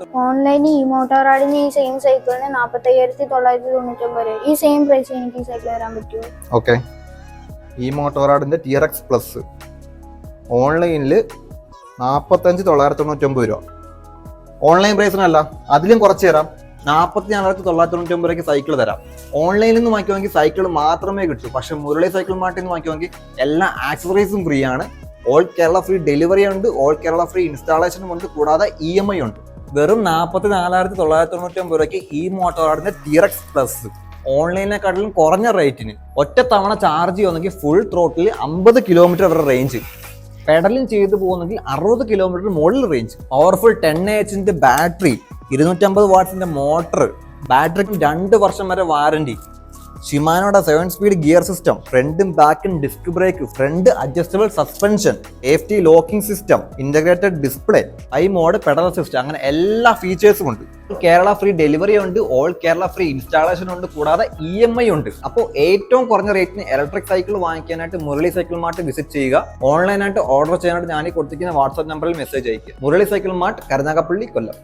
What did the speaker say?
ഓൺലൈനിൽ ഈ മോട്ടോറാടിന് ഈ സെയിം സൈക്കിളിന് 45,999 രൂപ. ഈ സെയിം പ്രൈസ് എനിക്ക് ഈ സൈക്കിൾ തരാൻ പറ്റുമോ? ഓക്കെ, ഈ മോട്ടോറാടിന്റെ TRX പ്ലസ് ഓൺലൈനിൽ 45,999 രൂപ. ഓൺലൈൻ പ്രൈസിനല്ല, അതിലും കുറച്ച് തരാം. 44,999 രൂപയ്ക്ക് സൈക്കിൾ തരാം. ഓൺലൈനിൽ നിന്ന് വാങ്ങിക്കുമെങ്കിൽ സൈക്കിൾ മാത്രമേ കിട്ടൂ. പക്ഷെ മുരളി സൈക്കിൾ മാർട്ടിൽ നിന്ന് വാങ്ങിക്കുമെങ്കിൽ എല്ലാ ആക്സസറീസും ഫ്രീ ആണ്. ഓൾ കേരള ഫ്രീ ഡെലിവറി ഉണ്ട്, ഓൾ കേരള ഫ്രീ ഇൻസ്റ്റാളേഷനും ഉണ്ട്, കൂടാതെ EMI ഉണ്ട്. വെറും 44,999 രൂപയ്ക്ക് ഈ മോട്ടോറാടിന്റെ TRX പ്ലസ് ഓൺലൈനെക്കാട്ടിലും കുറഞ്ഞ റേറ്റിന് ഒറ്റ തവണ ചാർജ് ചെയ്യുന്നെങ്കിൽ ഫുൾ ത്രോട്ടിൽ 50 കിലോമീറ്റർ വരെ റേഞ്ച്, പെഡലിംഗ് ചെയ്തു പോകുന്നെങ്കിൽ 60 കിലോമീറ്റർ മുകളിൽ റേഞ്ച്, പവർഫുൾ 10AH ബാറ്ററി, 250 വാട്ട്സിന്റെ മോട്ടർ, ബാറ്ററിക്ക് 2 വർഷം വരെ വാറന്റി, ഷിമാനോയുടെ 7 സ്പീഡ് ഗിയർ സിസ്റ്റം, ഫ്രണ്ടും ബാക്കും disc brake, front adjustable suspension, safety locking system, integrated display, high mode pedal system, അങ്ങനെ എല്ലാ ഫീച്ചേഴ്സും ഉണ്ട്. കേരള ഫ്രീ ഡെലിവറി ഉണ്ട്, ഓൾ കേരള ഫ്രീ ഇൻസ്റ്റാളേഷൻ ഉണ്ട്, കൂടാതെ EMI ഉണ്ട്. അപ്പോൾ ഏറ്റവും കുറഞ്ഞ റേറ്റിന് ഇലക്ട്രിക് സൈക്കിൾ വാങ്ങിക്കാനായിട്ട് മുരളി സൈക്കിൾ മാർട്ട് വിസിറ്റ് ചെയ്യുക. ഓൺലൈനായിട്ട് ഓർഡർ ചെയ്യാനായിട്ട് ഞാൻ ഈ കൊടുത്തിരിക്കുന്ന വാട്സ്ആപ്പ് നമ്പറിൽ മെസ്സേജ് അയക്കുക. മുരളി സൈക്കിൾ മാർട്ട്, കരുനാഗപ്പള്ളി, കൊല്ലം.